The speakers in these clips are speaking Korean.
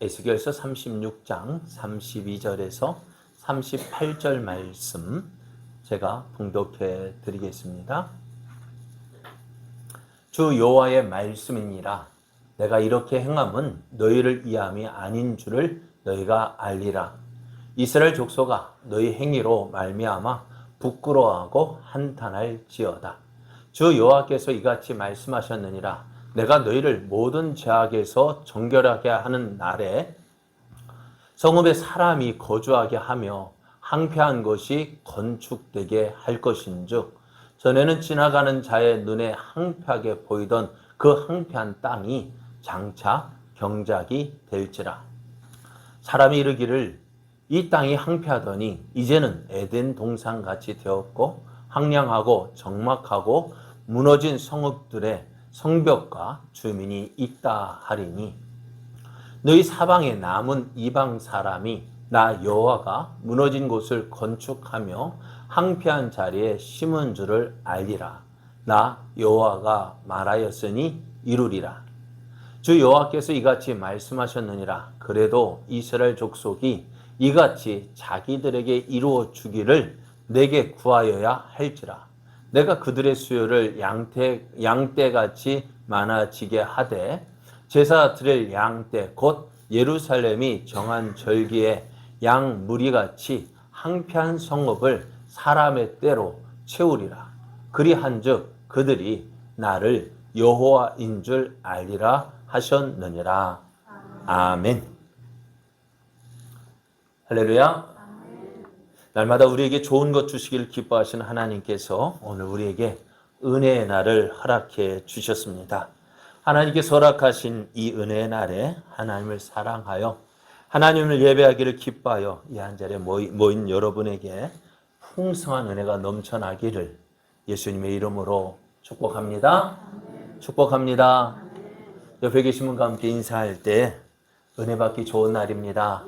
에스겔서 36장 32절에서 38절 말씀 제가 봉독해 드리겠습니다. 주 여호와의 말씀이니라. 내가 이렇게 행함은 너희를 위함이 아닌 줄을 너희가 알리라. 이스라엘 족속아, 너희 행위로 말미암아 부끄러워하고 한탄할지어다. 주 여호와께서 이같이 말씀하셨느니라. 내가 너희를 모든 죄악에서 정결하게 하는 날에 성읍에 사람이 거주하게 하며 항폐한 것이 건축되게 할 것인즉, 전에는 지나가는 자의 눈에 항폐하게 보이던 그 항폐한 땅이 장차 경작이 될지라. 사람이 이르기를 이 땅이 항폐하더니 이제는 에덴 동산같이 되었고 황량하고 적막하고 무너진 성읍들의 성벽과 주민이 있다 하리니, 너희 사방에 남은 이방 사람이 나 여호와가 무너진 곳을 건축하며 항폐한 자리에 심은 줄을 알리라. 나 여호와가 말하였으니 이루리라. 주 여호와께서 이같이 말씀하셨느니라. 그래도 이스라엘 족속이 이같이 자기들에게 이루어 주기를 내게 구하여야 할지라. 내가 그들의 수요를 양떼같이 많아지게 하되 제사 드릴 양떼 곧 예루살렘이 정한 절기에 양 무리같이 항폐한 성읍을 사람의 때로 채우리라. 그리한즉 그들이 나를 여호와인 줄 알리라 하셨느니라. 아멘. 할렐루야. 날마다 우리에게 좋은 것 주시기를 기뻐하시는 하나님께서 오늘 우리에게 은혜의 날을 허락해 주셨습니다. 하나님께서 허락하신 이 은혜의 날에 하나님을 사랑하여 하나님을 예배하기를 기뻐하여 이 한 자리에 모인 여러분에게 풍성한 은혜가 넘쳐나기를 예수님의 이름으로 축복합니다. 축복합니다. 옆에 계신 분과 함께 인사할 때 은혜 받기 좋은 날입니다.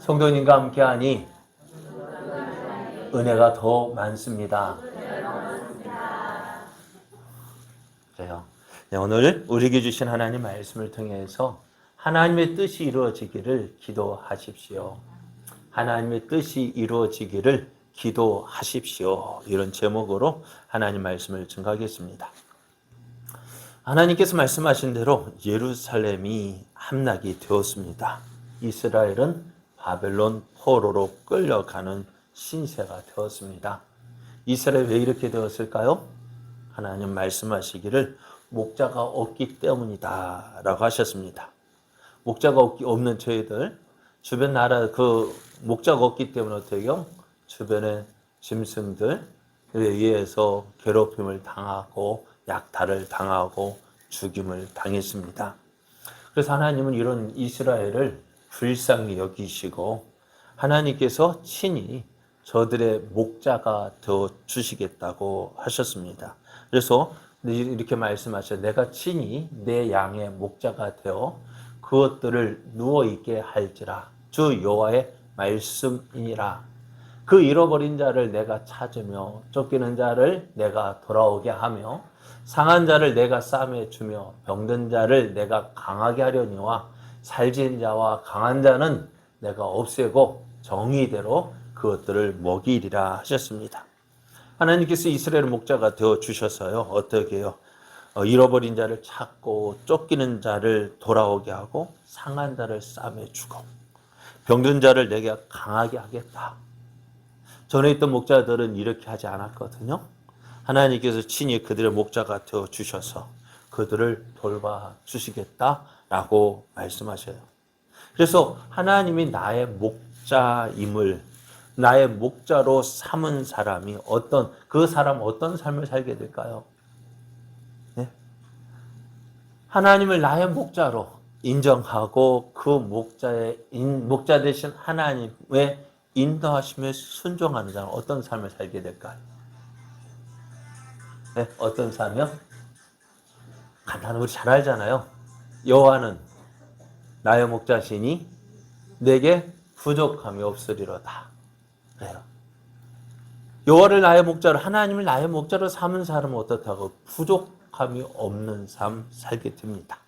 성도님과 함께하니 은혜가 더 많습니다. 그래요. 네, 오늘 우리에게 주신 하나님 말씀을 통해서 하나님의 뜻이 이루어지기를 기도하십시오. 하나님의 뜻이 이루어지기를 기도하십시오. 이런 제목으로 하나님 말씀을 증거하겠습니다. 하나님께서 말씀하신 대로 예루살렘이 함락이 되었습니다. 이스라엘은 바벨론 포로로 끌려가는 신세가 되었습니다. 이스라엘 왜 이렇게 되었을까요? 하나님 말씀하시기를 목자가 없기 때문이다 라고 하셨습니다. 목자가 없는 저희들 주변 나라 그 목자가 없기 때문에 어때요? 주변의 짐승들에 의해서 괴롭힘을 당하고 약탈을 당하고 죽임을 당했습니다. 그래서 하나님은 이런 이스라엘을 불쌍히 여기시고 하나님께서 친히 저들의 목자가 되어 주시겠다고 하셨습니다. 그래서 이렇게 말씀하셔요. 내가 친히 내 양의 목자가 되어 그것들을 누워있게 할지라. 주 여호와의 말씀이니라. 그 잃어버린 자를 내가 찾으며 쫓기는 자를 내가 돌아오게 하며 상한 자를 내가 싸매주며 병든 자를 내가 강하게 하려니와 살진 자와 강한 자는 내가 없애고 정의대로 그것들을 먹이리라 하셨습니다. 하나님께서 이스라엘 목자가 되어 주셔서요. 어떻게 해요? 잃어버린 자를 찾고 쫓기는 자를 돌아오게 하고 상한 자를 싸매주고 병든 자를 내가 강하게 하겠다. 전에 있던 목자들은 이렇게 하지 않았거든요. 하나님께서 친히 그들의 목자가 되어 주셔서 그들을 돌봐 주시겠다라고 말씀하셔요. 그래서 하나님이 나의 목자임을 나의 목자로 삼은 사람이 그 사람 어떤 삶을 살게 될까요? 네? 하나님을 나의 목자로 인정하고 그 목자 되신 하나님의 인도하심에 순종하는 자는 어떤 삶을 살게 될까요? 네? 어떤 삶이요? 간단히 우리 잘 알잖아요. 여호와는 나의 목자시니 내게 부족함이 없으리로다. 그래요. 여호와를 나의 목자로 하나님을 나의 목자로 삼은 사람은 어떻다고? 부족함이 없는 삶 살게 됩니다.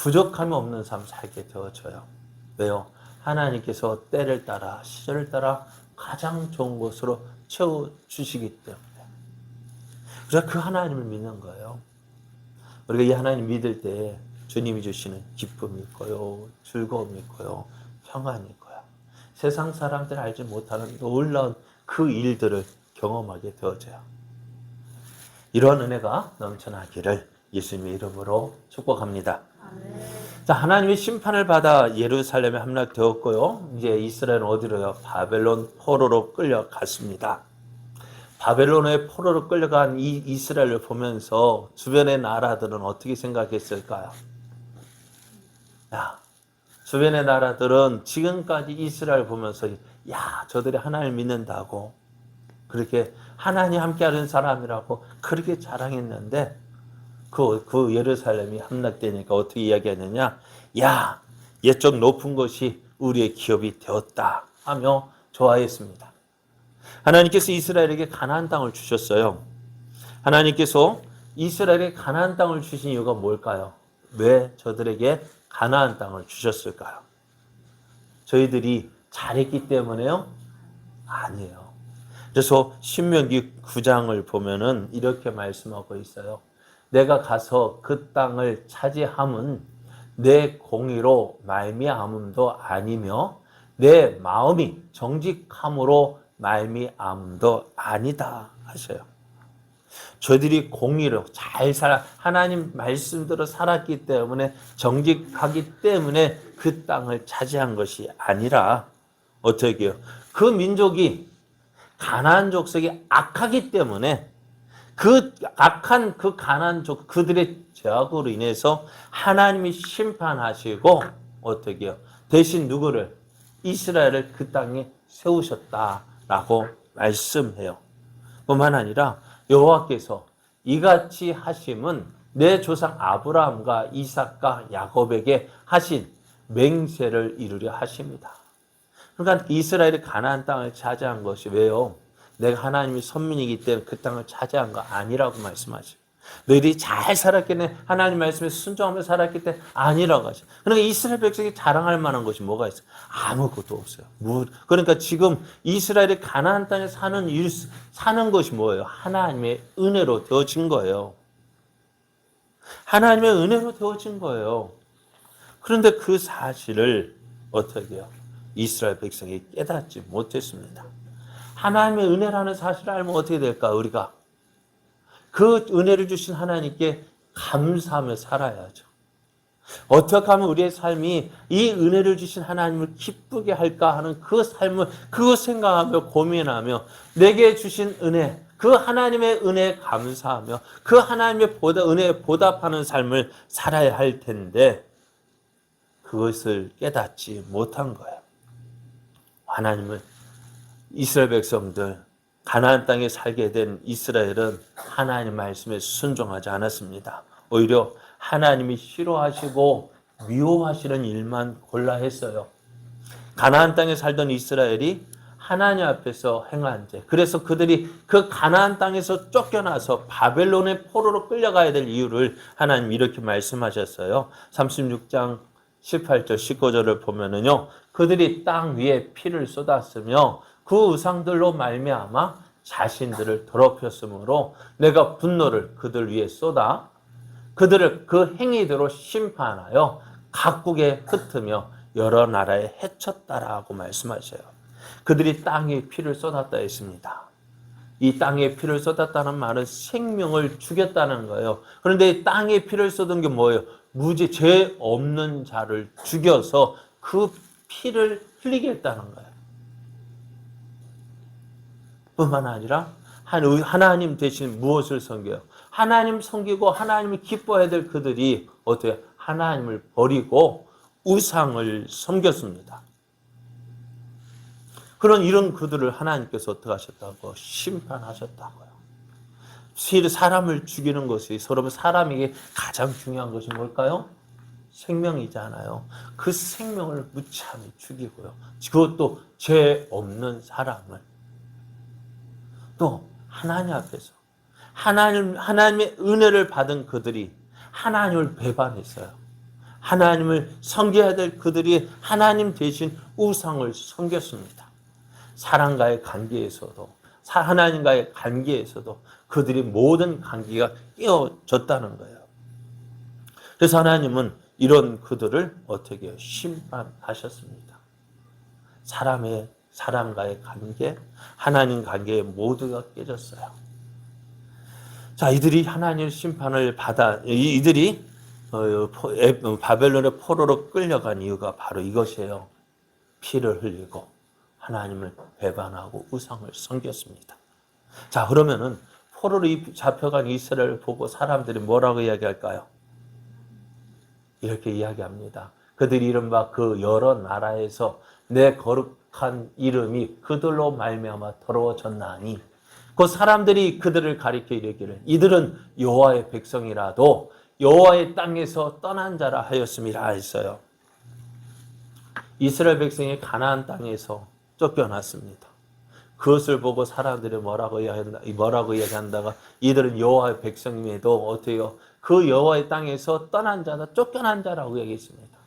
부족함이 없는 삶 살게 되어져요. 왜요? 하나님께서 때를 따라 시절을 따라 가장 좋은 것으로 채워주시기 때문에. 그래서 그 하나님을 믿는 거예요. 우리가 이 하나님 믿을 때 주님이 주시는 기쁨이 있고요, 즐거움이 있고요, 평안이 있고요. 세상 사람들이 알지 못하는 놀라운 그 일들을 경험하게 되어져요. 이런 은혜가 넘쳐나기를 예수님의 이름으로 축복합니다. 자, 하나님의 심판을 받아 예루살렘에 함락되었고요. 이제 이스라엘은 어디로요? 바벨론 포로로 끌려갔습니다. 바벨론의 포로로 끌려간 이 이스라엘을 보면서 주변의 나라들은 어떻게 생각했을까요? 야, 주변의 나라들은 지금까지 이스라엘 보면서 야, 저들이 하나님을 믿는다고 그렇게 하나님 함께하는 사람이라고 그렇게 자랑했는데 그 예루살렘이 함락되니까 어떻게 이야기하느냐? 야, 옛적 높은 것이 우리의 기업이 되었다 하며 좋아했습니다. 하나님께서 이스라엘에게 가나안 땅을 주셨어요. 하나님께서 이스라엘에게 가나안 땅을 주신 이유가 뭘까요? 왜 저들에게 가나안 땅을 주셨을까요? 저희들이 잘했기 때문에요? 아니에요. 그래서 신명기 9장을 보면은 이렇게 말씀하고 있어요. 내가 가서 그 땅을 차지함은 내 공의로 말미암음도 아니며 내 마음이 정직함으로 말미암음도 아니다 하셔요. 저들이 공의로 잘 하나님 말씀대로 살았기 때문에 정직하기 때문에 그 땅을 차지한 것이 아니라 어떻게 해요? 그 민족이 가나안 족속이 악하기 때문에 그 악한 그 가나안족 그들의 죄악으로 인해서 하나님이 심판하시고 어떻게 해요? 대신 누구를? 이스라엘을 그 땅에 세우셨다라고 말씀해요. 뿐만 아니라 여호와께서 이같이 하심은 내 조상 아브라함과 이삭과 야곱에게 하신 맹세를 이루려 하십니다. 그러니까 이스라엘이 가나안 땅을 차지한 것이 왜요? 내가 하나님의 선민이기 때문에 그 땅을 차지한 거 아니라고 말씀하시고 너희들이 잘 살았기 때문에 하나님 말씀에 순종하며 살았기 때문에 아니라고 하시고 그러니까 이스라엘 백성이 자랑할 만한 것이 뭐가 있어요? 아무것도 없어요. 그러니까 지금 이스라엘이 가나안 땅에 사는 것이 뭐예요? 하나님의 은혜로 되어진 거예요. 하나님의 은혜로 되어진 거예요. 그런데 그 사실을 어떻게 해요? 이스라엘 백성이 깨닫지 못했습니다. 하나님의 은혜라는 사실을 알면 어떻게 될까? 우리가 그 은혜를 주신 하나님께 감사하며 살아야죠. 어떻게 하면 우리의 삶이 이 은혜를 주신 하나님을 기쁘게 할까 하는 그 삶을 그거 생각하며 고민하며 내게 주신 은혜 그 하나님의 은혜에 감사하며 그 하나님의 은혜에 보답하는 삶을 살아야 할 텐데 그것을 깨닫지 못한 거예요. 하나님을 이스라엘 백성들 가나안 땅에 살게 된 이스라엘은 하나님 말씀에 순종하지 않았습니다. 오히려 하나님이 싫어하시고 미워하시는 일만 골라 했어요. 가나안 땅에 살던 이스라엘이 하나님 앞에서 행한 죄. 그래서 그들이 그 가나안 땅에서 쫓겨나서 바벨론의 포로로 끌려가야 될 이유를 하나님 이렇게 말씀하셨어요. 36장 18절 19절을 보면은요. 그들이 땅 위에 피를 쏟았으며 그 우상들로 말미암아 자신들을 더럽혔으므로 내가 분노를 그들 위에 쏟아 그들을 그 행위대로 심판하여 각국에 흩으며 여러 나라에 해쳤다라고 말씀하셔요. 그들이 땅에 피를 쏟았다 했습니다. 이 땅에 피를 쏟았다는 말은 생명을 죽였다는 거예요. 그런데 땅에 피를 쏟은 게 뭐예요? 죄 없는 자를 죽여서 그 피를 흘리게 했다는 거예요. 뿐만 아니라 하나님 대신 무엇을 섬겨요? 하나님 섬기고 하나님을 기뻐해야 될 그들이 어떻게 하나님을 버리고 우상을 섬겼습니다. 이런 그들을 하나님께서 어떻게 하셨다고? 심판하셨다고요. 사람을 죽이는 것이 사람에게 가장 중요한 것이 뭘까요? 생명이잖아요. 그 생명을 무참히 죽이고요. 그것도 죄 없는 사람을 또 하나님 앞에서 하나님의 은혜를 받은 그들이 하나님을 배반했어요. 하나님을 섬겨야 될 그들이 하나님 대신 우상을 섬겼습니다. 사람과의 관계에서도, 하나님과의 관계에서도 그들이 모든 관계가 깨어졌다는 거예요. 그래서 하나님은 이런 그들을 어떻게 해요? 심판하셨습니다. 사람과의 관계, 하나님 관계에 모두가 깨졌어요. 자, 이들이 하나님의 심판을 이들이 바벨론의 포로로 끌려간 이유가 바로 이것이에요. 피를 흘리고 하나님을 배반하고 우상을 섬겼습니다. 자, 그러면은 포로로 잡혀간 이스라엘을 보고 사람들이 뭐라고 이야기할까요? 이렇게 이야기합니다. 그들이 이른바 그 여러 나라에서 내 거룩한 이름이 그들로 말미암아 더러워졌나니, 그 사람들이 그들을 가리켜 이르기를 이들은 여호와의 백성이라도 여호와의 땅에서 떠난 자라 하였음이라 했어요. 이스라엘 백성이 가나안 땅에서 쫓겨났습니다. 그것을 보고 사람들이 뭐라고 이야기한다가 이들은 여호와의 백성임에도 어때요? 그 여호와의 땅에서 떠난 자다, 쫓겨난 자라고 얘기했습니다.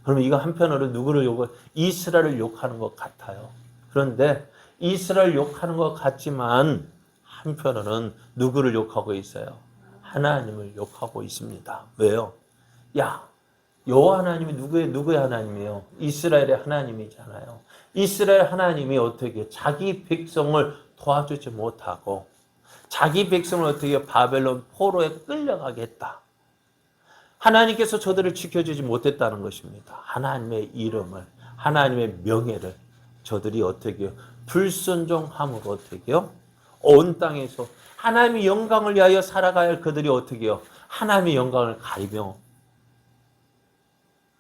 그러면 이거 한편으로 누구를 이스라엘을 욕하는 것 같아요. 그런데 이스라엘 욕하는 것 같지만 한편으로는 누구를 욕하고 있어요? 하나님을 욕하고 있습니다. 왜요? 야, 여호와 하나님이 누구의 하나님이에요? 이스라엘의 하나님이잖아요. 이스라엘 하나님이 어떻게 자기 백성을 도와주지 못하고 자기 백성을 어떻게 바벨론 포로에 끌려가겠다. 하나님께서 저들을 지켜주지 못했다는 것입니다. 하나님의 이름을, 하나님의 명예를 저들이 어떻게 해요? 불순종함으로 어떻게 해요? 온 땅에서 하나님의 영광을 위하여 살아가야 할 그들이 어떻게 해요? 하나님의 영광을 가리며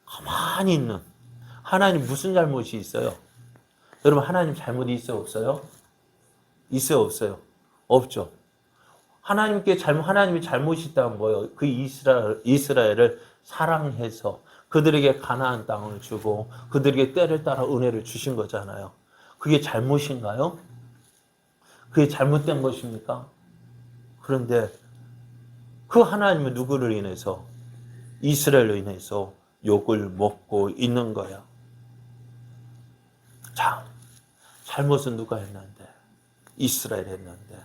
가만히 있는, 하나님 무슨 잘못이 있어요? 여러분, 하나님 잘못이 있어요, 없어요? 있어요, 없어요? 없죠. 하나님이 잘못이 있다면 뭐예요? 그 이스라엘을 사랑해서 그들에게 가나안 땅을 주고 그들에게 때를 따라 은혜를 주신 거잖아요. 그게 잘못인가요? 그게 잘못된 것입니까? 그런데 그 하나님은 누구를 인해서? 이스라엘로 인해서 욕을 먹고 있는 거야. 자, 잘못은 누가 했는데? 이스라엘 했는데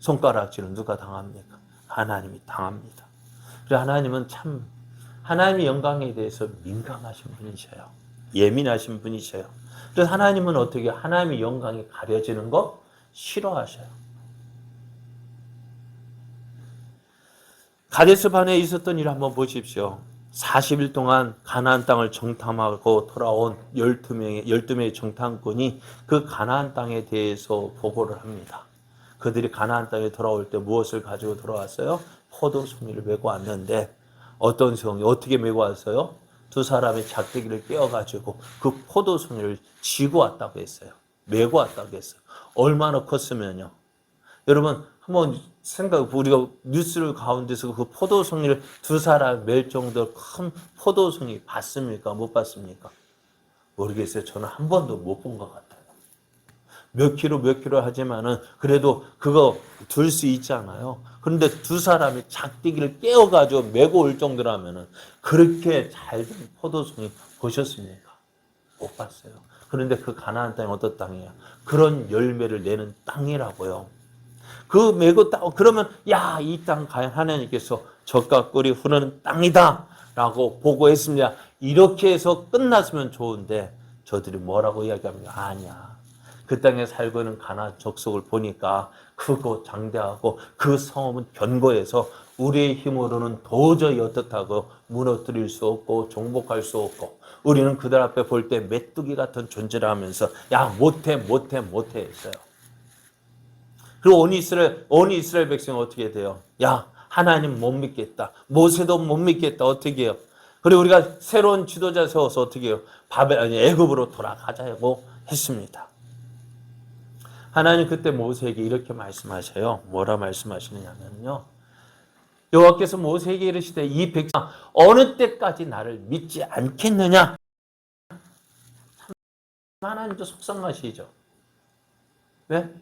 손가락질은 누가 당합니까? 하나님이 당합니다. 그래서 하나님은 참 하나님의 영광에 대해서 민감하신 분이셔요. 예민하신 분이셔요. 그래서 하나님은 어떻게 하나님의 영광이 가려지는 거 싫어하셔요. 가데스 바네에 있었던 일 한번 보십시오. 40일 동안 가나안 땅을 정탐하고 돌아온 12명의 정탐꾼이 그 가나안 땅에 대해서 보고를 합니다. 그들이 가나안 땅에 돌아올 때 무엇을 가지고 돌아왔어요? 포도송이를 메고 왔는데 어떤 송이 어떻게 메고 왔어요? 두 사람의 작대기를 꿰어가지고 그 포도송이를 쥐고 왔다고 했어요. 메고 왔다고 했어요. 얼마나 컸으면요. 여러분 한번 우리가 뉴스를 가운데서 그 포도송이를 두 사람 멜 정도 큰 포도송이 봤습니까? 못 봤습니까? 모르겠어요. 저는 한 번도 못 본 것 같아요. 몇 킬로 하지만은 그래도 그거 들 수 있잖아요. 그런데 두 사람이 작대기를 깨어가지고 메고 올 정도라면은 그렇게 잘된 포도송이 보셨습니까? 못 봤어요. 그런데 그 가나안 땅이 어떤 땅이에요? 그런 열매를 내는 땅이라고요. 그 메고 그러면 야, 이 땅 과연 하나님께서 젖과 꿀이 흐르는 땅이다라고 보고했습니다. 이렇게 해서 끝났으면 좋은데 저들이 뭐라고 이야기합니까? 아니야. 그 땅에 살고 있는 가나안 족속을 보니까 크고 장대하고 그 성읍은 견고해서 우리의 힘으로는 도저히 어떻다고 무너뜨릴 수 없고 정복할 수 없고 우리는 그들 앞에 볼 때 메뚜기 같은 존재를 하면서 야, 못해 했어요. 그리고 온 이스라엘 백성은 어떻게 돼요? 야, 하나님 못 믿겠다. 모세도 못 믿겠다. 어떻게 해요? 그리고 우리가 새로운 지도자 세워서 어떻게 해요? 애굽으로 돌아가자고 했습니다. 하나님 그때 모세에게 이렇게 말씀하셔요. 뭐라 말씀하시느냐면요. 여호와께서 모세에게 이르시되 이 백성 어느 때까지 나를 믿지 않겠느냐? 하나님도 속상하시죠. 왜?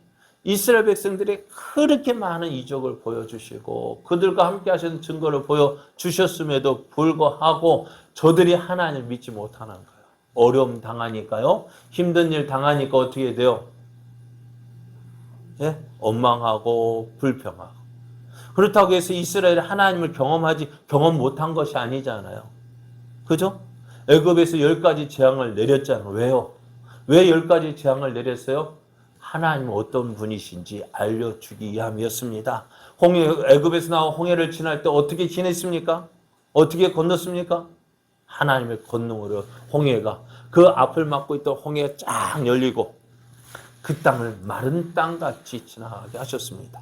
이스라엘 백성들이 그렇게 많은 이적을 보여주시고 그들과 함께 하신 증거를 보여주셨음에도 불구하고 저들이 하나님을 믿지 못하는 거예요. 어려움 당하니까요. 힘든 일 당하니까 어떻게 돼요? 예? 원망하고 불평하고. 그렇다고 해서 이스라엘이 하나님을 경험 못한 것이 아니잖아요. 그죠? 애굽에서 10가지 재앙을 내렸잖아요. 왜요? 왜 10가지 재앙을 내렸어요? 하나님은 어떤 분이신지 알려주기 위함이었습니다. 애굽에서 나온 홍해를 지날 때 어떻게 지냈습니까? 어떻게 건넜습니까? 하나님의 권능으로 홍해가 그 앞을 막고 있던 홍해가 쫙 열리고 그 땅을 마른 땅같이 지나가게 하셨습니다.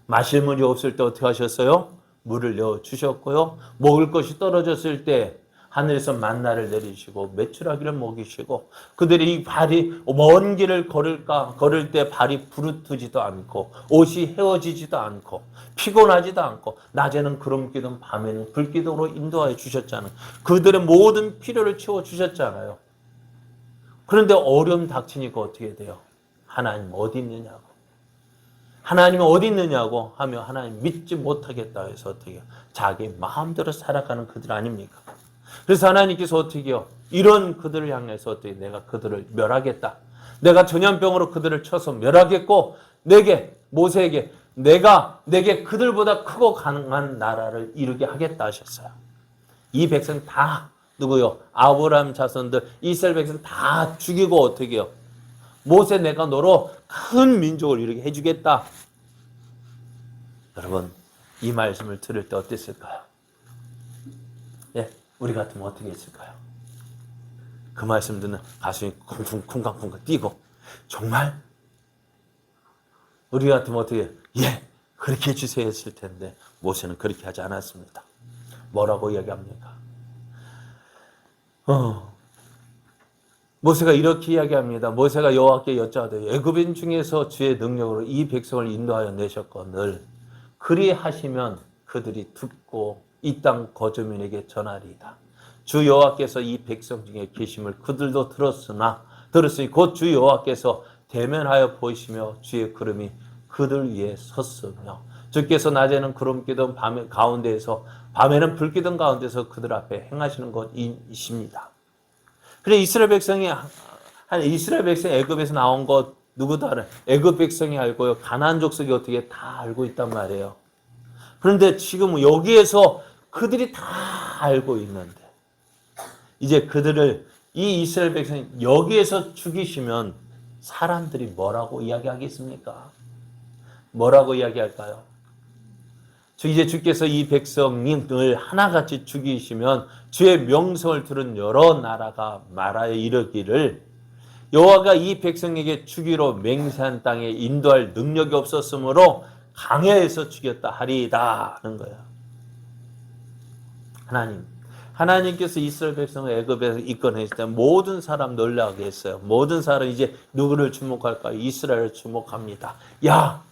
마실 물이 없을 때 어떻게 하셨어요? 물을 내어주셨고요. 먹을 것이 떨어졌을 때 하늘에서 만나를 내리시고 메추라기를 먹이시고 그들이 이 발이 먼 길을 걸을 때 발이 부르트지도 않고 옷이 헤어지지도 않고 피곤하지도 않고 낮에는 구름기둥 밤에는 불기둥으로 인도하여 주셨잖아요. 그들의 모든 필요를 채워주셨잖아요. 그런데 어려움 닥치니까 어떻게 돼요? 하나님 어디 있느냐고. 하나님이 어디 있느냐고 하며 하나님 믿지 못하겠다 해서 어떻게 해요? 자기 마음대로 살아가는 그들 아닙니까? 그래서 하나님께서 어떻게 해요? 이런 그들을 향해서 어떻게 내가 그들을 멸하겠다. 내가 전염병으로 그들을 쳐서 멸하겠고 모세에게 내게 그들보다 크고 강한 나라를 이루게 하겠다 하셨어요. 이 백성 다 누구요? 아브라함 자손들 이스라엘 백성 다 죽이고 어떻게 해요? 모세 내가 너로 큰 민족을 이루게 해주겠다. 여러분 이 말씀을 들을 때 어땠을까요? 예, 우리 같으면 어떻게 했을까요? 그 말씀 듣는 가슴이 쿵쾅쿵쾅 뛰고 정말 우리 같으면 어떻게 해요? 예, 그렇게 해주세요 했을 텐데 모세는 그렇게 하지 않았습니다. 뭐라고 이야기합니까? 모세가 이렇게 이야기합니다. 모세가 여호와께 여짜오되 애굽인 중에서 주의 능력으로 이 백성을 인도하여 내셨거늘 그리하시면 그들이 듣고 이 땅 거주민에게 전하리이다. 주 여호와께서 이 백성 중에 계심을 그들도 들었으니 곧 주 여호와께서 대면하여 보이시며 주의 구름이 그들 위에 섰으며 주께서 낮에는 구름기둥 가운데에서 밤에는 불기둥 가운데서 그들 앞에 행하시는 것이십니다. 그래 이스라엘 백성이 애굽에서 나온 것 누구도 알아요. 애굽 백성이 알고요. 가나안 족속이 어떻게 다 알고 있단 말이에요. 그런데 지금 여기에서 그들이 다 알고 있는데 이제 그들을 이 이스라엘 백성이 여기에서 죽이시면 사람들이 뭐라고 이야기하겠습니까? 뭐라고 이야기할까요? 이제 주께서 이 백성을 하나같이 죽이시면 주의 명성을 들은 여러 나라가 말하여 이르기를 여호와가 이 백성에게 주기로 맹세한 땅에 인도할 능력이 없었으므로 강야에서 죽였다 하리이다 하는 거예요. 하나님께서 이스라엘 백성을 애굽에서 이끌어냈을 때 모든 사람 놀라게 했어요. 모든 사람 이제 누구를 주목할까요? 이스라엘을 주목합니다. 야,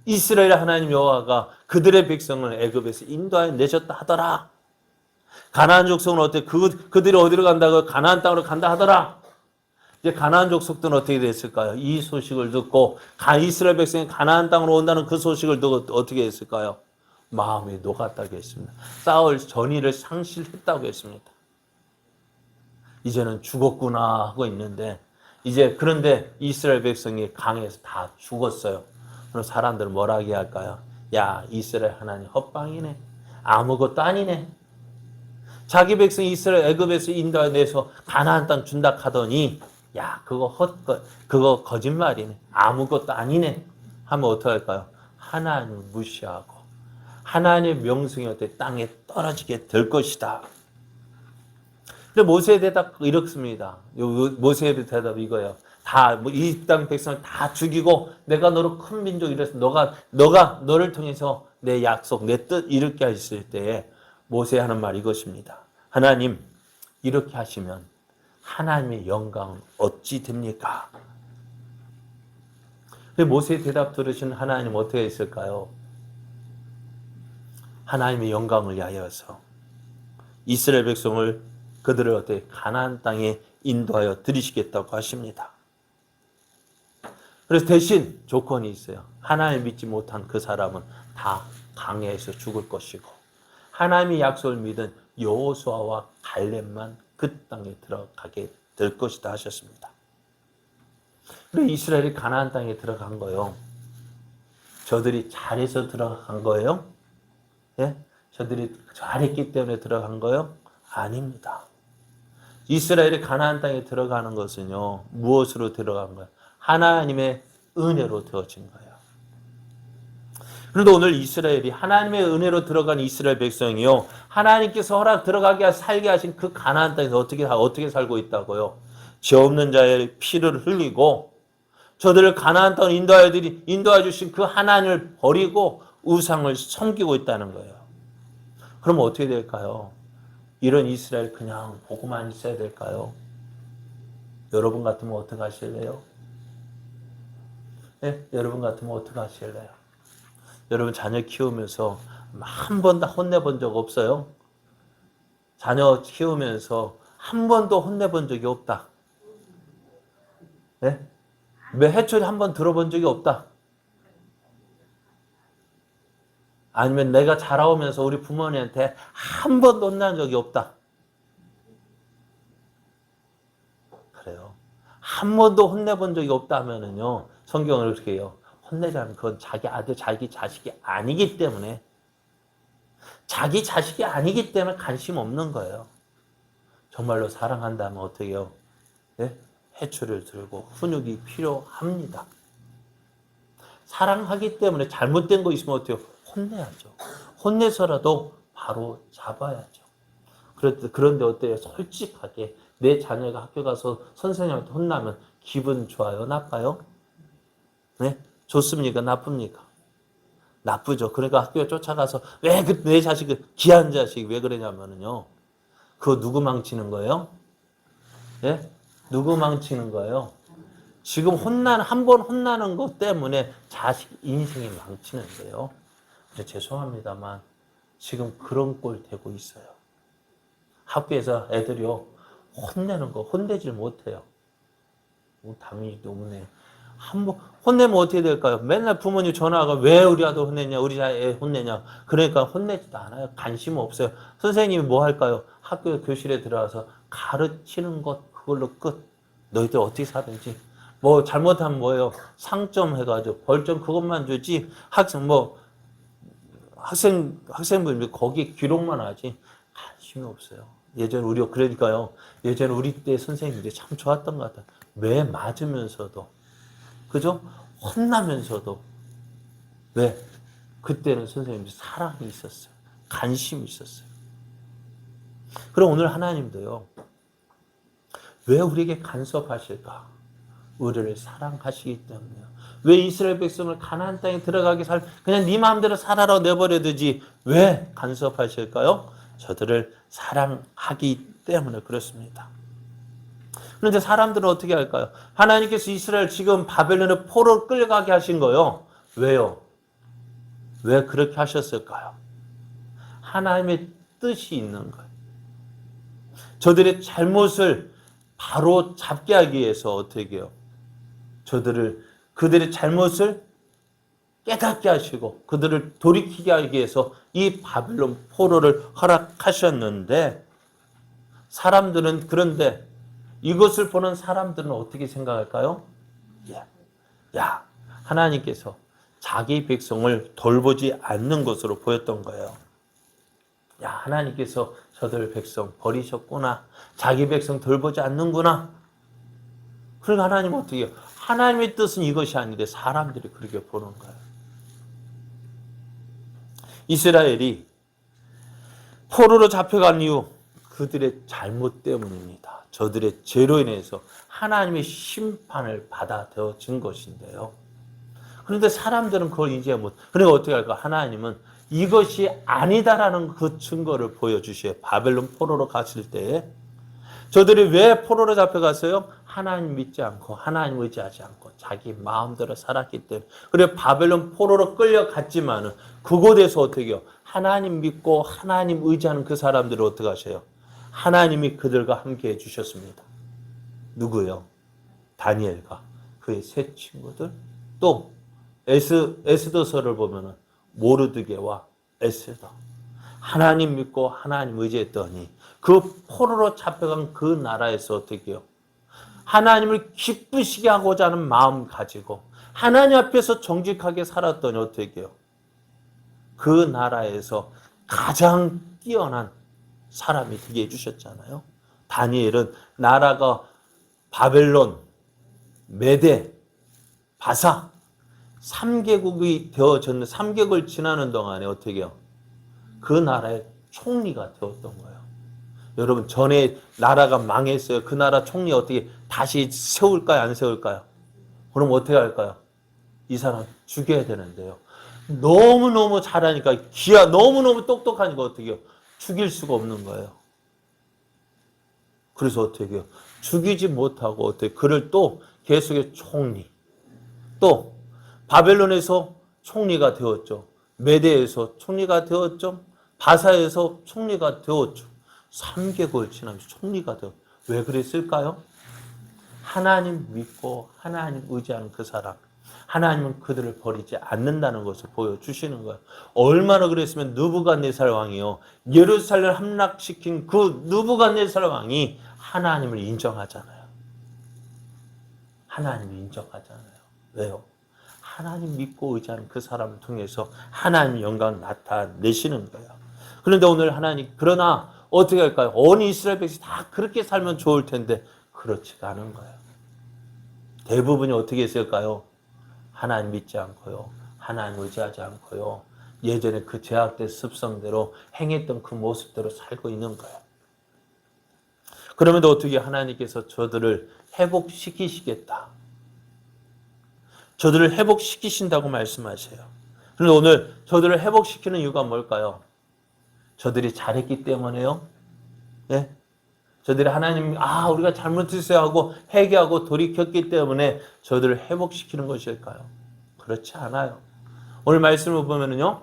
이스라엘 하나님 여호와가 그들의 백성을 애굽에서 인도하여 내셨다 하더라. 가나안 족속은 어때? 그들이 어디로 간다고? 가나안 땅으로 간다 하더라. 이제 가나안 족속들은 어떻게 됐을까요? 이 소식을 듣고 이스라엘 백성이 가나안 땅으로 온다는 그 소식을 듣고 어떻게 했을까요? 마음이 녹았다고 했습니다. 싸울 전의를 상실했다고 했습니다. 이제는 죽었구나 하고 있는데 그런데 이스라엘 백성이 강에서 다 죽었어요. 그럼 사람들은 뭐라고 할까요? 야, 이스라엘 하나님 헛방이네. 아무것도 아니네. 자기 백성 이스라엘 애굽에서 인도해내서 가나안 땅 준다 하더니 야, 그거 거짓말이네. 아무것도 아니네. 하면 어떡할까요? 하나님을 무시하고 하나님의 명성이 어때 땅에 떨어지게 될 것이다. 근데 모세의 대답 이렇습니다. 모세의 대답 이거예요. 이 땅 백성을 다 죽이고 내가 너로 큰 민족 이래서 너를 통해서 내 약속, 내 뜻 이렇게 하실 때에 모세 하는 말 이것입니다. 하나님, 이렇게 하시면 하나님의 영광은 어찌 됩니까? 모세의 대답 들으신 하나님 어떻게 했을까요? 하나님의 영광을 위하여서 이스라엘 백성을 그들을 어떻게 가나안 땅에 인도하여 들이시겠다고 하십니다. 그래서 대신 조건이 있어요. 하나님 믿지 못한 그 사람은 다 강해에서 죽을 것이고, 하나님이 약속을 믿은 여호수아와 갈렙만 그 땅에 들어가게 될 것이다 하셨습니다. 그리고 이스라엘이 가나안 땅에 들어간 거요. 저들이 잘해서 들어간 거예요? 예? 저들이 잘했기 때문에 들어간 거요? 아닙니다. 이스라엘이 가나안 땅에 들어가는 것은요, 무엇으로 들어간 거예요? 하나님의 은혜로 되어진 거예요. 그런데 오늘 이스라엘이 하나님의 은혜로 들어간 이스라엘 백성이요, 하나님께서 허락 들어가게 살게 하신 그 가나안 땅에서 어떻게 살고 있다고요? 죄 없는 자의 피를 흘리고 저들을 가나안 땅으로 인도해 주신 그 하나님을 버리고 우상을 섬기고 있다는 거예요. 그럼 어떻게 될까요? 이런 이스라엘 그냥 보고만 있어야 될까요? 여러분 같으면 어떻게 하실래요? 네? 여러분 같으면 어떻게 하실래요? 여러분 자녀 키우면서 한 번도 혼내본 적 없어요? 자녀 키우면서 한 번도 혼내본 적이 없다. 네? 왜 해초리 한 번 들어본 적이 없다. 아니면 내가 자라오면서 우리 부모님한테 한 번도 혼난 적이 없다. 그래요. 한 번도 혼내본 적이 없다 하면은요, 성경을 어떻게 해요? 혼내자면 그건 자기 아들, 자기 자식이 아니기 때문에, 자기 자식이 아니기 때문에 관심 없는 거예요. 정말로 사랑한다면 어떻게 해요? 네? 해초를 들고 훈육이 필요합니다. 사랑하기 때문에 잘못된 거 있으면 어때요? 혼내야죠. 혼내서라도 바로 잡아야죠. 그런데 어때요? 솔직하게 내 자녀가 학교 가서 선생님한테 혼나면 기분 좋아요? 나빠요? 네? 좋습니까? 나쁩니까? 나쁘죠. 그러니까 학교에 쫓아가서 왜 내 자식을, 귀한 자식 왜 그러냐면요. 그거 누구 망치는 거예요? 예? 누구 망치는 거예요? 지금 한 번 혼나는 것 때문에 자식 인생이 망치는 거예요. 죄송합니다만 지금 그런 꼴 되고 있어요. 학교에서 애들이요, 혼내는 거 혼내질 못해요. 당연히 너무네. 한번 혼내면 어떻게 될까요? 맨날 부모님 전화가 왜 우리 아들 혼내냐, 우리 애 혼내냐. 그러니까 혼내지도 않아요. 관심 없어요. 선생님이 뭐 할까요? 학교 교실에 들어가서 가르치는 것, 그걸로 끝. 너희들 어떻게 사든지. 뭐 잘못하면 뭐예요? 상점 해가지고 벌점 그것만 주지. 학생분들 거기 기록만 하지 관심이 없어요. 그러니까요. 예전에 우리 때 선생님들이 참 좋았던 것 같아요. 매 맞으면서도, 그죠? 혼나면서도. 왜? 그때는 선생님들이 사랑이 있었어요. 관심이 있었어요. 그럼 오늘 하나님도요, 왜 우리에게 간섭하실까? 우리를 사랑하시기 때문에요. 왜 이스라엘 백성을 가나안 땅에 들어가게 그냥 네 마음대로 살아라 내버려 두지 왜 간섭하실까요? 저들을 사랑하기 때문에 그렇습니다. 그런데 사람들은 어떻게 할까요? 하나님께서 이스라엘 지금 바벨론의 포로를 끌려가게 하신 거요. 왜요? 왜 그렇게 하셨을까요? 하나님의 뜻이 있는 거예요. 저들의 잘못을 바로 잡게 하기 위해서 어떻게 해요? 그들의 잘못을 깨닫게 하시고 그들을 돌이키게 하기 위해서 이 바벨론 포로를 허락하셨는데, 그런데 이것을 보는 사람들은 어떻게 생각할까요? 야, 하나님께서 자기 백성을 돌보지 않는 것으로 보였던 거예요. 야, 하나님께서 저들 백성 버리셨구나. 자기 백성 돌보지 않는구나. 그러니까 하나님은 어떻게 해요? 하나님의 뜻은 이것이 아닌데 사람들이 그렇게 보는 거예요. 이스라엘이 포로로 잡혀간 이유, 그들의 잘못 때문입니다. 저들의 죄로 인해서 하나님의 심판을 받아 되어진 것인데요. 그런데 사람들은 그걸 인지 못. 그러니까 어떻게 할까? 하나님은 이것이 아니다라는 그 증거를 보여주셔요. 바벨론 포로로 갔을 때 저들이 왜 포로로 잡혀갔어요? 하나님 믿지 않고 하나님 의지하지 않고 자기 마음대로 살았기 때문에. 그래 바벨론 포로로 끌려갔지만은 그곳에서 어떻게 해요? 하나님 믿고 하나님 의지하는 그 사람들을 어떻게 하셔요? 하나님이 그들과 함께 해주셨습니다. 누구요? 다니엘과 그의 세 친구들, 또 에스더서를 보면은 모르드게와 에스더, 하나님 믿고 하나님 의지했더니 그 포로로 잡혀간 그 나라에서 어떻게 해요? 하나님을 기쁘시게 하고자 하는 마음 가지고 하나님 앞에서 정직하게 살았더니 어떻게 해요? 그 나라에서 가장 뛰어난 사람이 되게 해주셨잖아요. 다니엘은 나라가 바벨론, 메데, 바사 3개국이 되어졌는 3개국을 지나는 동안에 어떻게 해요? 그 나라의 총리가 되었던 거예요. 여러분, 전에 나라가 망했어요. 그 나라 총리 어떻게 다시 세울까요? 안 세울까요? 그럼 어떻게 할까요? 이 사람 죽여야 되는데요. 너무너무 잘하니까, 너무너무 똑똑하니까 어떻게 해요? 죽일 수가 없는 거예요. 그래서 어떻게 해요? 죽이지 못하고 어떻게 그를 또 계속의 총리, 또 바벨론에서 총리가 되었죠. 메대에서 총리가 되었죠. 바사에서 총리가 되었죠. 3개국을 지나면서 총리가 되었죠. 왜 그랬을까요? 하나님 믿고 하나님 의지하는 그 사람, 하나님은 그들을 버리지 않는다는 것을 보여주시는 거예요. 얼마나 그랬으면 느부갓네살 왕이요, 예루살렘을 함락시킨 그 느부갓네살 왕이 하나님을 인정하잖아요. 하나님을 인정하잖아요. 왜요? 하나님 믿고 의지하는 그 사람을 통해서 하나님의 영광을 나타내시는 거예요. 그런데 오늘 하나님, 그러나 어떻게 할까요? 온 이스라엘 백성이 다 그렇게 살면 좋을 텐데 그렇지가 않은 거예요. 대부분이 어떻게 했을까요? 하나님 믿지 않고요, 하나님 의지하지 않고요, 예전에 그 죄악된 습성대로 행했던 그 모습대로 살고 있는 거예요. 그러면 어떻게 하나님께서 저들을 회복시키시겠다, 저들을 회복시키신다고 말씀하세요. 그런데 오늘 저들을 회복시키는 이유가 뭘까요? 저들이 잘했기 때문에요? 예? 저들이 하나님, 우리가 잘못했어야 하고 회개하고 돌이켰기 때문에 저들을 회복시키는 것일까요? 그렇지 않아요. 오늘 말씀을 보면은요,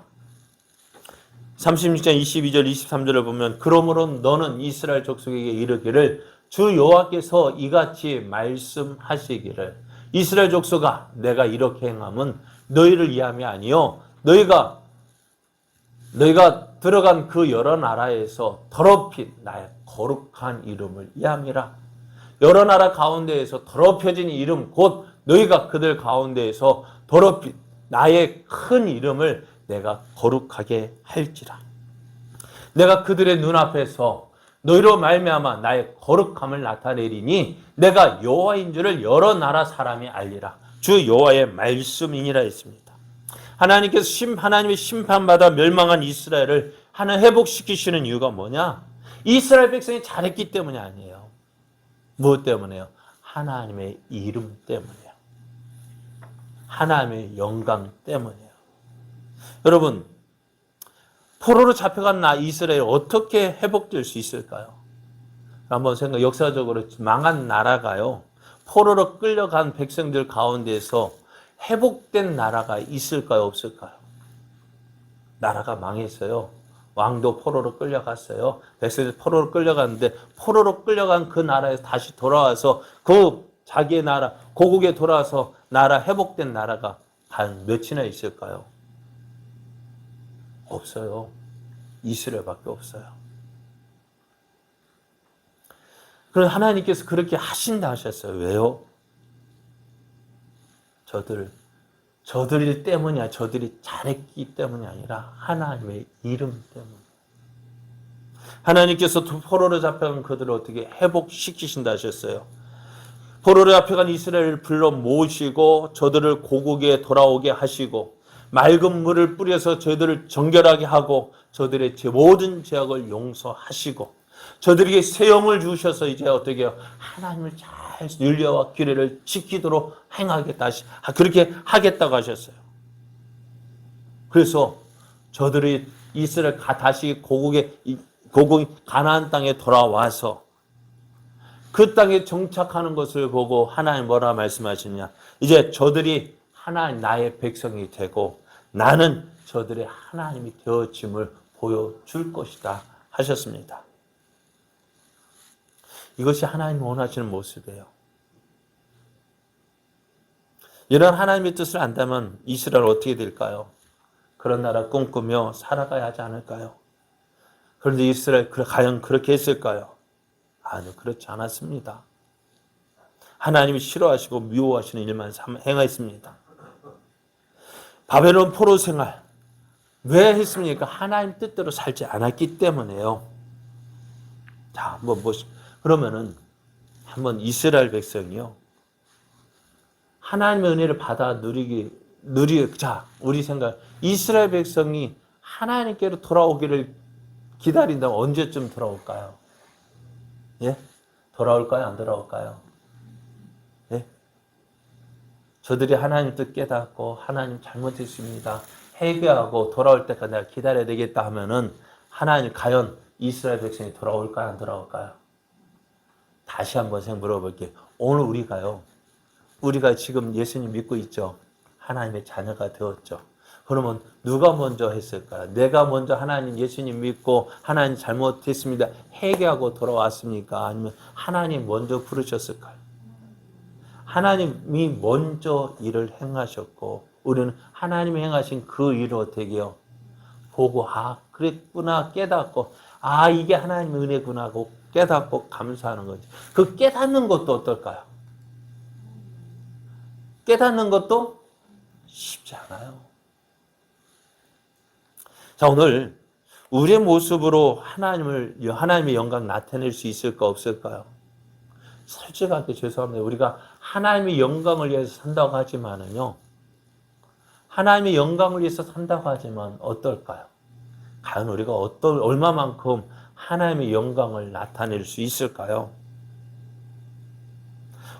36장 22절 23절을 보면, 그러므로 너는 이스라엘 족속에게 이르기를 주 여호와께서 이같이 말씀하시기를, 이스라엘 족속아, 내가 이렇게 행함은 너희를 위함이 아니요 너희가 들어간 그 여러 나라에서 더럽힌 나의 거룩한 이름을 위함이라. 여러 나라 가운데에서 더럽혀진 이름, 곧 너희가 그들 가운데에서 더럽힌 나의 큰 이름을 내가 거룩하게 할지라. 내가 그들의 눈앞에서 너희로 말미암아 나의 거룩함을 나타내리니 내가 여호와인 줄을 여러 나라 사람이 알리라. 주 여호와의 말씀이니라 했습니다. 하나님께서 하나님의 심판받아 멸망한 이스라엘을 하나 회복시키시는 이유가 뭐냐? 이스라엘 백성이 잘했기 때문이 아니에요. 무엇 때문에요? 하나님의 이름 때문이에요. 하나님의 영광 때문이에요. 여러분, 포로로 잡혀간 이스라엘 어떻게 회복될 수 있을까요? 한번 역사적으로 망한 나라가요, 포로로 끌려간 백성들 가운데서 회복된 나라가 있을까요? 없을까요? 나라가 망했어요. 왕도 포로로 끌려갔어요. 백성들 포로로 끌려갔는데, 포로로 끌려간 그 나라에 다시 돌아와서 그 자기의 나라, 고국에 돌아와서 나라 회복된 나라가 한 몇이나 있을까요? 없어요. 이스라엘밖에 없어요. 그래서 하나님께서 그렇게 하신다 하셨어요. 왜요? 저들 때문이 아니라, 저들이 잘했기 때문이 아니라 하나님의 이름 때문에. 하나님께서 포로로 잡혀간 그들을 어떻게 회복시키신다 하셨어요. 포로로 잡혀간 이스라엘을 불러 모으시고 저들을 고국에 돌아오게 하시고 맑은 물을 뿌려서 저들을 정결하게 하고 저들의 모든 죄악을 용서하시고 저들에게 새 영을 주셔서 이제 어떻게 해요? 하나님을 잘 윤리와 규례를 지키도록 행하겠다, 그렇게 하겠다고 하셨어요. 그래서 저들이 이스라엘 다시 고국 가나안 땅에 돌아와서 그 땅에 정착하는 것을 보고 하나님 뭐라 말씀하시냐? 이제 저들이 하나님 나의 백성이 되고 나는 저들의 하나님이 되어짐을 보여줄 것이다 하셨습니다. 이것이 하나님 원하시는 모습이에요. 이런 하나님의 뜻을 안다면 이스라엘 어떻게 될까요? 그런 나라 꿈꾸며 살아가야 하지 않을까요? 그런데 이스라엘 과연 그렇게 했을까요? 아니요, 그렇지 않았습니다. 하나님이 싫어하시고 미워하시는 일만 행했습니다. 바벨론 포로 생활 왜 했습니까? 하나님 뜻대로 살지 않았기 때문에요. 자, 그러면은 한번 이스라엘 백성이요. 하나님의 은혜를 받아 자, 우리 생각, 이스라엘 백성이 하나님께로 돌아오기를 기다린다면 언제쯤 돌아올까요? 예? 돌아올까요? 안 돌아올까요? 예? 저들이 하나님 뜻 깨닫고 하나님 잘못했습니다. 회개하고 돌아올 때까지 내가 기다려야 되겠다 하면은 하나님 과연 이스라엘 백성이 돌아올까요? 안 돌아올까요? 다시 한번 물어볼게요. 오늘 우리가 지금 예수님 믿고 있죠. 하나님의 자녀가 되었죠. 그러면 누가 먼저 했을까요? 내가 먼저 하나님 예수님 믿고 하나님 잘못했습니다. 회개하고 돌아왔습니까? 아니면 하나님 먼저 부르셨을까요? 하나님이 먼저 일을 행하셨고 우리는 하나님이 행하신 그 일을 어떻게 해요? 보고 그랬구나 깨닫고 이게 하나님의 은혜구나 하고 깨닫고 감사하는 거지. 그 깨닫는 것도 어떨까요? 깨닫는 것도 쉽지 않아요. 자, 오늘 우리의 모습으로 하나님의 영광 나타낼 수 있을까 없을까요? 솔직하게 죄송합니다. 우리가 하나님의 영광을 위해서 산다고 하지만은요. 하나님의 영광을 위해서 산다고 하지만 어떨까요? 과연 우리가 얼마만큼 하나님의 영광을 나타낼 수 있을까요?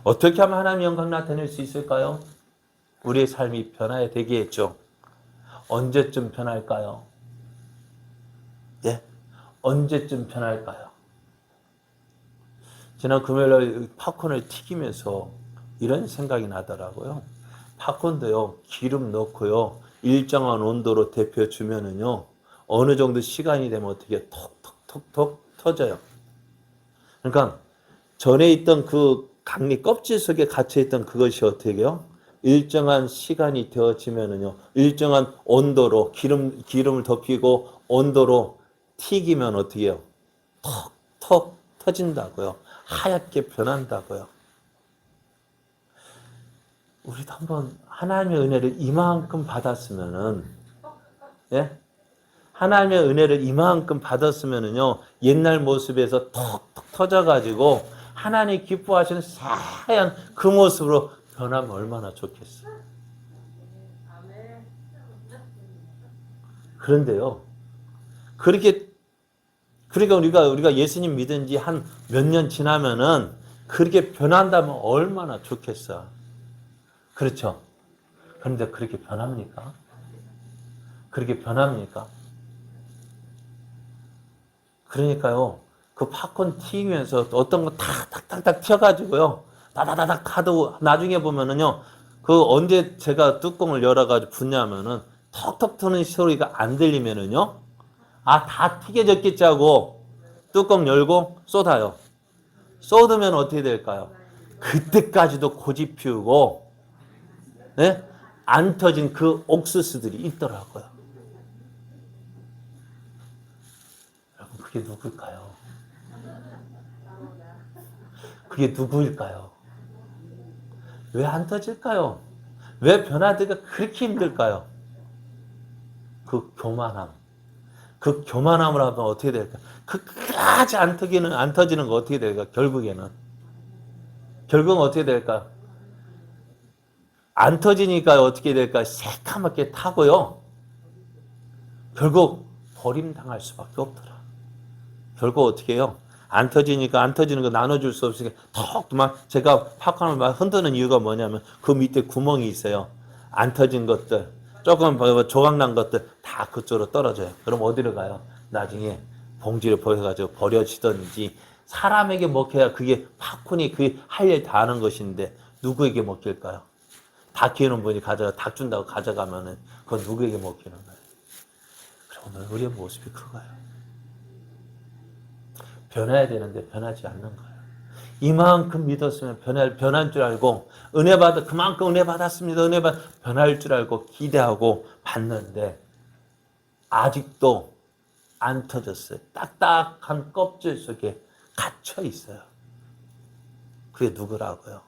어떻게 하면 하나님의 영광 나타낼 수 있을까요? 우리의 삶이 변화야 되겠죠. 언제쯤 변할까요? 예? 언제쯤 변할까요? 지난 금요일에 팝콘을 튀기면서 이런 생각이 나더라고요. 팝콘도요, 기름 넣고요, 일정한 온도로 데펴주면은요, 어느 정도 시간이 되면 어떻게 톡톡톡톡 터져요. 그러니까 전에 있던 그 강리 껍질 속에 갇혀있던 그것이 어떻게 해요? 일정한 시간이 되어지면은요, 일정한 온도로 기름을 덮이고 온도로 튀기면 어떻게 해요? 톡톡 터진다고요. 하얗게 변한다고요. 우리도 한번 하나님의 은혜를 이만큼 받았으면은, 예? 하나님의 은혜를 이만큼 받았으면은요, 옛날 모습에서 톡톡 터져가지고, 하나님 기뻐하시는 새하얀 그 모습으로 변하면 얼마나 좋겠어요. 그런데요, 그러니까 우리가 예수님 믿은 지 한 몇 년 지나면은, 그렇게 변한다면 얼마나 좋겠어. 그렇죠? 그런데 그렇게 변합니까? 그렇게 변합니까? 그러니까요, 그 팝콘 튀기면서 어떤 거 탁탁탁탁 튀어가지고요, 다다다닥 하도 나중에 보면은요, 그 언제 제가 뚜껑을 열어가지고 붓냐면은 턱턱 터는 소리가 안 들리면은요, 다 튀겨졌겠지 하고 뚜껑 열고 쏟아요. 쏟으면 어떻게 될까요? 그때까지도 고집 피우고, 네? 안 터진 그 옥수수들이 있더라고요. 여러분, 그게 누굴까요? 그게 누구일까요? 왜 안 터질까요? 왜 변화되기가 그렇게 힘들까요? 그 교만함. 그 교만함을 하면 어떻게 될까? 끝까지 안 터지는 거 어떻게 될까? 결국은 어떻게 될까? 안 터지니까 어떻게 될까? 새까맣게 타고요. 결국 버림당할 수밖에 없더라. 결국 어떻게 해요? 안 터지니까 안 터지는 거 나눠줄 수 없으니까 막 제가 팝콘을 막 흔드는 이유가 뭐냐면 그 밑에 구멍이 있어요. 안 터진 것들, 조금 조각난 것들 다 그쪽으로 떨어져요. 그럼 어디로 가요? 나중에 봉지를 보여가지고 버려지든지 사람에게 먹혀야 그게 팝콘이 그 할 일 다 하는 것인데 누구에게 먹힐까요? 닭 키우는 분이 닭 준다고 가져가면은 그건 누구에게 먹히는 거예요? 그럼 오늘 우리의 모습이 그거예요. 변해야 되는데 변하지 않는 거예요. 이만큼 믿었으면 변할 줄 알고 그만큼 은혜 받았습니다. 변할 줄 알고 기대하고 받는데 아직도 안 터졌어요. 딱딱한 껍질 속에 갇혀 있어요. 그게 누구라고요?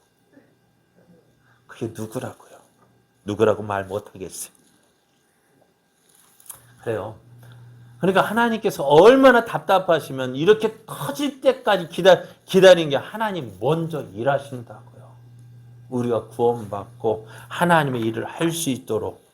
그게 누구라고요? 누구라고 말 못하겠어요. 그래요. 그러니까 하나님께서 얼마나 답답하시면 이렇게 터질 때까지 기다린 게 하나님 먼저 일하신다고요. 우리가 구원받고 하나님의 일을 할 수 있도록.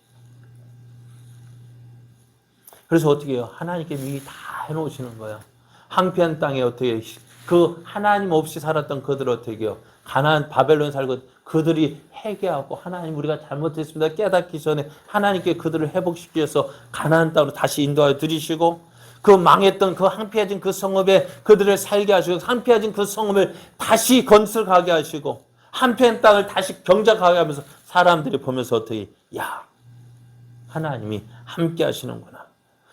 그래서 어떻게 해요? 하나님께 미리 다 해놓으시는 거예요. 황폐한 땅에 어떻게 그 하나님 없이 살았던 그들 어떻게 해요? 가나안 바벨론 살고 그들이 회개하고 하나님 우리가 잘못했습니다 깨닫기 전에 하나님께 그들을 회복시켜서 가나안 땅으로 다시 인도하여 들이시고 그 망했던 그 황폐해진 그 성읍에 그들을 살게 하시고 황폐해진 그 성읍을 다시 건설하게 하시고 한편 땅을 다시 경작하게 하면서 사람들이 보면서 어떻게 야 하나님이 함께 하시는구나.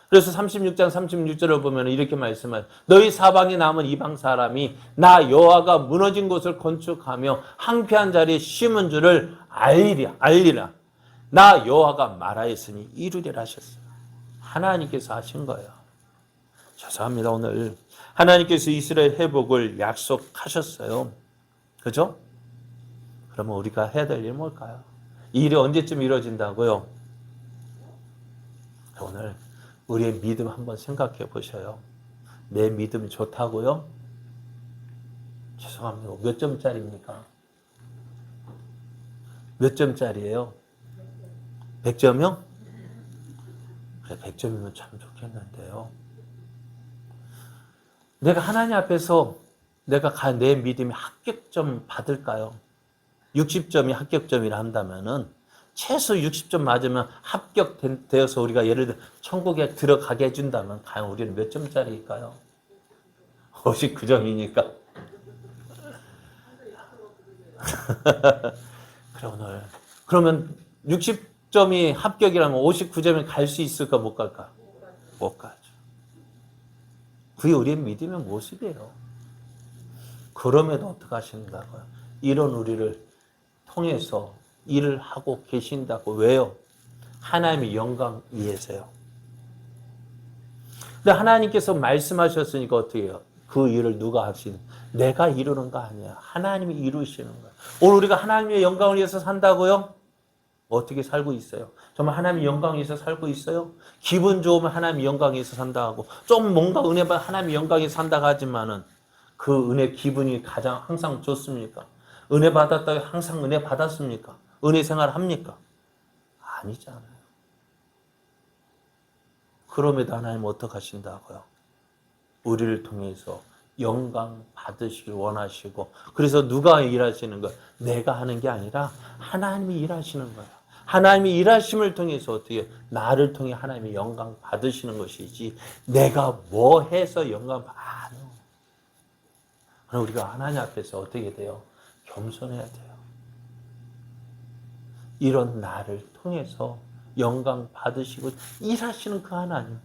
그래서 36장 36절을 보면 이렇게 말씀해요. 너희 사방에 남은 이방 사람이 나 여호와가 무너진 곳을 건축하며 황폐한 자리에 심은 줄을 알리라. 나 여호와가 말하였으니 이루리라 하셨어요. 하나님께서 하신 거예요. 죄송합니다. 오늘 하나님께서 이스라엘 회복을 약속하셨어요. 그죠? 그러면 우리가 해야 될 일은 뭘까요? 이 일이 언제쯤 이루어진다고요? 오늘 우리의 믿음 한번 생각해 보셔요. 내 믿음 좋다고요? 죄송합니다. 몇 점짜리입니까? 몇 점짜리예요? 100점이요? 그래, 100점이면 참 좋겠는데요. 내가 하나님 앞에서 내 믿음이 합격점 받을까요? 60점이 합격점이라 한다면은 최소 60점 맞으면 합격되어서 우리가 예를 들어 천국에 들어가게 해준다면 과연 우리는 몇 점짜리일까요? 59점이니까. 그래 오늘 그러면 60점이 합격이라면 59점에 갈 수 있을까 못 갈까? 못 가죠. 그게 우리의 믿음의 모습이에요. 그럼에도 어떻게 하신다고요? 이런 우리를 통해서 일을 하고 계신다고. 왜요? 하나님의 영광 위해서요. 근데 하나님께서 말씀하셨으니까 어떻게 해요? 그 일을 누가 하시는? 내가 이루는 거 아니야. 하나님이 이루시는 거야. 오늘 우리가 하나님의 영광을 위해서 산다고요? 어떻게 살고 있어요? 정말 하나님의 영광 위해서 살고 있어요? 기분 좋으면 하나님의 영광 위해서 산다 하고 좀 뭔가 은혜 받아 하나님의 영광 위해서 산다고 하지만은 그 은혜 기분이 가장 항상 좋습니까? 은혜 받았다고 항상 은혜 받았습니까? 은혜 생활 합니까? 아니잖아요. 그럼에도 하나님 어떻게 하신다고요? 우리를 통해서 영광 받으시길 원하시고 그래서 누가 일하시는 거예요? 내가 하는 게 아니라 하나님이 일하시는 거예요. 하나님이 일하심을 통해서 어떻게 나를 통해 하나님이 영광 받으시는 것이지 내가 뭐 해서 영광 받아요. 그럼 우리가 하나님 앞에서 어떻게 돼요? 겸손해야 돼요. 이런 나를 통해서 영광 받으시고 일하시는 그 하나님.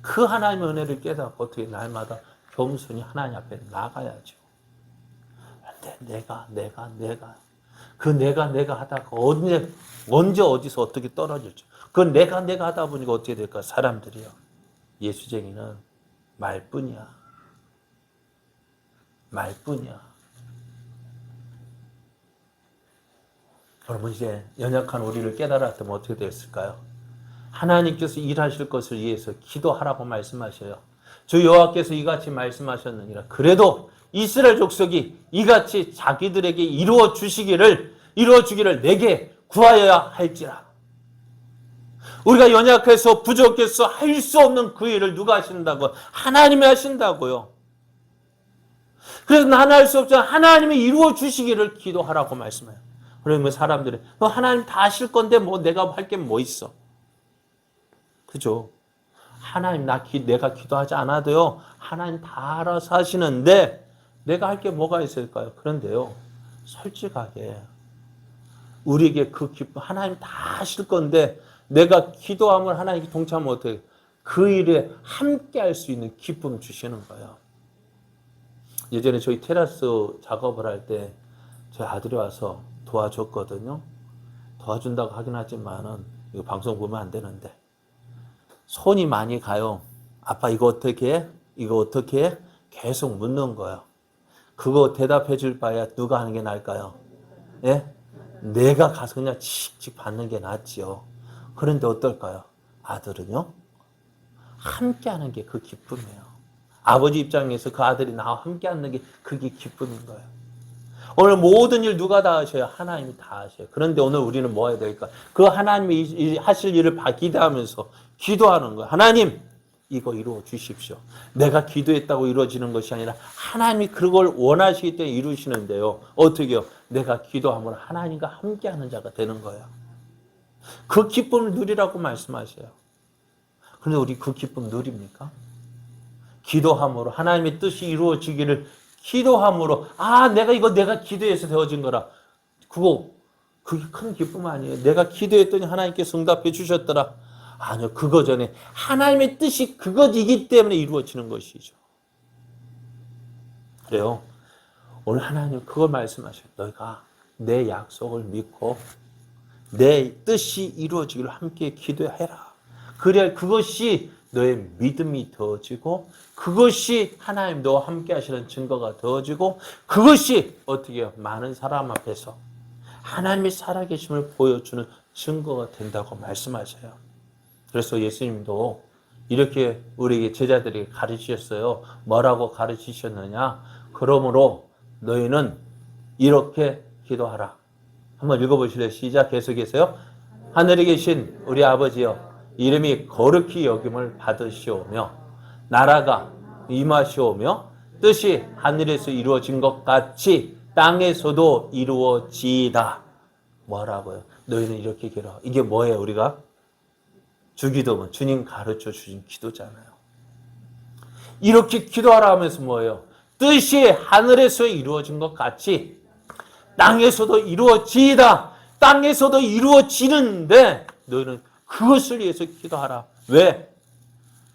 그 하나님의 은혜를 깨닫고 어떻게 날마다 겸손히 하나님 앞에 나가야죠. 근데 내가 그 내가 하다가 언제 어디서 어떻게 떨어질지. 그 내가 하다 보니까 어떻게 될까? 사람들이요. 예수쟁이는 말뿐이야. 그러면 이제 연약한 우리를 깨달았다면 어떻게 됐을까요? 하나님께서 일하실 것을 위해서 기도하라고 말씀하셔요. 주 여호와께서 이같이 말씀하셨느니라. 그래도 이스라엘 족속이 이같이 자기들에게 이루어 주기를 내게 구하여야 할지라. 우리가 연약해서 부족해서 할 수 없는 그 일을 누가 하신다고? 하나님이 하신다고요. 그래서 나는 할 수 없지만 하나님이 이루어 주시기를 기도하라고 말씀해요. 그러면 사람들이 하나님 다 하실 건데 뭐 내가 할 게 뭐 있어? 그죠? 하나님 내가 기도하지 않아도요. 하나님 다 알아서 하시는데 내가 할 게 뭐가 있을까요? 그런데요. 솔직하게 우리에게 그 기쁨 하나님 다 하실 건데 내가 기도하면 하나님께 동참하면 어떻게 그 일에 함께 할 수 있는 기쁨 주시는 거예요. 예전에 저희 테라스 작업을 할 때 저희 아들이 와서 도와줬거든요. 도와준다고 하긴 하지만은 이거 방송 보면 안 되는데 손이 많이 가요. 아빠 이거 어떻게 해? 이거 어떻게 해? 계속 묻는 거예요. 그거 대답해 줄 바에야 누가 하는 게 나을까요? 예? 내가 가서 그냥 칙칙 받는 게 낫지요. 그런데 어떨까요? 아들은요? 함께 하는 게 그 기쁨이에요. 아버지 입장에서 그 아들이 나와 함께 하는 게 그게 기쁨인 거예요. 오늘 모든 일 누가 다 하셔요? 하나님이 다 하셔요. 그런데 오늘 우리는 뭐 해야 될까? 그 하나님이 하실 일을 기대하면서 기도하는 거예요. 하나님, 이거 이루어 주십시오. 내가 기도했다고 이루어지는 것이 아니라 하나님이 그걸 원하시기 때문에 이루시는데요. 어떻게요? 내가 기도하면 하나님과 함께하는 자가 되는 거예요. 그 기쁨을 누리라고 말씀하셔요. 그런데 우리 그 기쁨 누립니까? 기도함으로 하나님의 뜻이 이루어지기를 기도함으로 내가 기도해서 되어진 거라. 그게 큰 기쁨 아니에요. 내가 기도했더니 하나님께서 응답해 주셨더라. 아니요. 그거 전에 하나님의 뜻이 그것이기 때문에 이루어지는 것이죠. 그래요. 오늘 하나님 그걸 말씀하셔요. 너희가 내 약속을 믿고 내 뜻이 이루어지기를 함께 기도해라. 그래야 그것이 너의 믿음이 되어지고 그것이 하나님 너와 함께 하시는 증거가 되어지고 그것이 어떻게 해요? 많은 사람 앞에서 하나님의 살아계심을 보여주는 증거가 된다고 말씀하셔요. 그래서 예수님도 이렇게 우리 제자들이 가르치셨어요. 뭐라고 가르치셨느냐? 그러므로 너희는 이렇게 기도하라. 한번 읽어보실래요? 시작. 계속해서요. 하늘에 계신 우리 아버지여, 이름이 거룩히 여김을 받으시오며 나라가 임하시오며 뜻이 하늘에서 이루어진 것 같이 땅에서도 이루어지이다. 뭐라고요? 너희는 이렇게 기도하라. 이게 뭐예요? 우리가 주기도문, 주님 가르쳐 주신 기도잖아요. 이렇게 기도하라 하면서 뭐예요? 뜻이 하늘에서 이루어진 것 같이 땅에서도 이루어지이다. 땅에서도 이루어지는데 너희는 그것을 위해서 기도하라. 왜?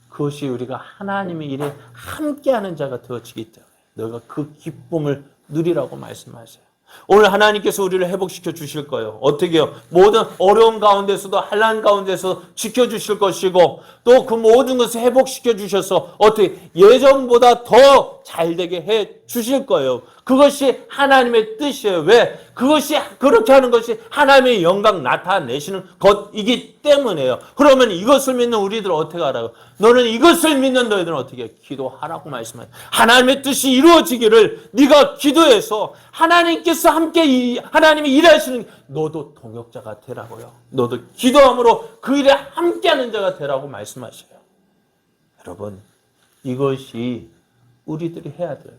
그것이 우리가 하나님의 일에 함께하는 자가 되어지기 때문에 너희가 그 기쁨을 누리라고 말씀하세요. 오늘 하나님께서 우리를 회복시켜 주실 거예요. 어떻게 해요? 모든 어려움 가운데서도 환난 가운데서 지켜주실 것이고 또 그 모든 것을 회복시켜 주셔서 어떻게 예전보다 더 잘되게 해 주실 거예요. 그것이 하나님의 뜻이에요. 왜? 그것이 그렇게 하는 것이 하나님의 영광 나타내시는 것이기 때문에요. 그러면 이것을 믿는 우리들은 어떻게 하라고? 너는 이것을 믿는 너희들은 어떻게 해? 기도하라고 말씀해요. 하나님의 뜻이 이루어지기를 네가 기도해서 하나님께서 함께 하나님이 일하시는 너도 동역자가 되라고요. 너도 기도함으로 그 일에 함께하는 자가 되라고 말씀하셔요. 여러분, 이것이 우리들이 해야 돼요.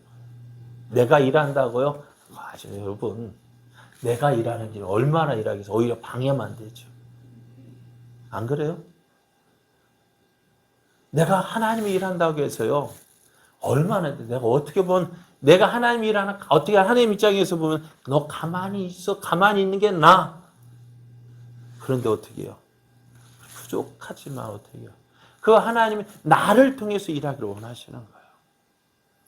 내가 일한다고요? 맞아요, 여러분. 내가 일하는 일 얼마나 일하겠어? 오히려 방해만 되죠. 안 그래요? 내가 하나님이 일한다고 해서요. 얼마나 내가 어떻게 보면 내가 하나님이 일하나 어떻게 하나님 입장에서 보면 너 가만히 있어. 가만히 있는 게 나아. 그런데 어떻게 해요? 부족하지만 어떻게 해요? 그 하나님이 나를 통해서 일하기를 원하시는 거예요.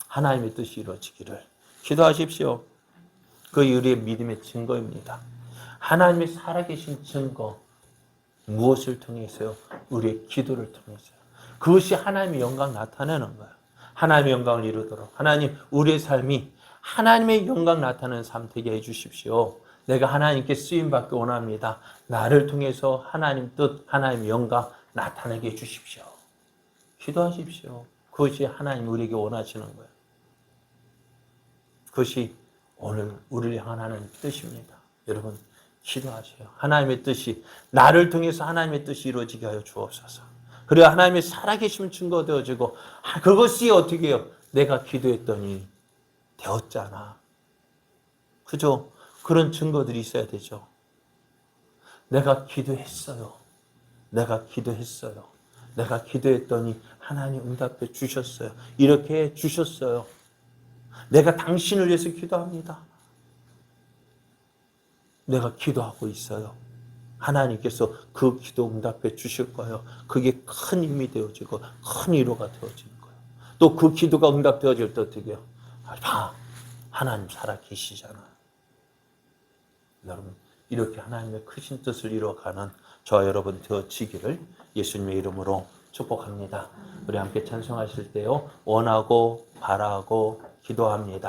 하나님의 뜻이 이루어지기를 기도하십시오. 그 우리의 믿음의 증거입니다. 하나님의 살아계신 증거 무엇을 통해서요? 우리의 기도를 통해서요. 그것이 하나님의 영광 나타내는 거예요. 하나님의 영광을 이루도록 하나님 우리의 삶이 하나님의 영광 나타내는 삶 되게 해주십시오. 내가 하나님께 쓰임받기 원합니다. 나를 통해서 하나님 뜻, 하나님의 영광 나타내게 해주십시오. 기도하십시오. 그것이 하나님 우리에게 원하시는 거예요. 그것이 오늘 우리를 향하는 뜻입니다. 여러분 기도하세요. 하나님의 뜻이 나를 통해서 하나님의 뜻이 이루어지게 하여 주옵소서. 그래야 하나님의 살아계심 증거되어지고 그것이 어떻게 해요? 내가 기도했더니 되었잖아. 그죠? 그런 증거들이 있어야 되죠. 내가 기도했어요. 내가 기도했어요. 내가 기도했더니 하나님 응답해 주셨어요. 이렇게 해 주셨어요. 내가 당신을 위해서 기도합니다. 내가 기도하고 있어요. 하나님께서 그 기도 응답해 주실 거예요. 그게 큰 힘이 되어지고 큰 위로가 되어지는 거예요. 또 그 기도가 응답되어질 때 어떻게 해요? 봐, 하나님 살아계시잖아. 여러분, 이렇게 하나님의 크신 뜻을 이루어가는 저와 여러분 되어지기를 예수님의 이름으로 축복합니다. 우리 함께 찬송하실 때요, 원하고 바라고 기도합니다.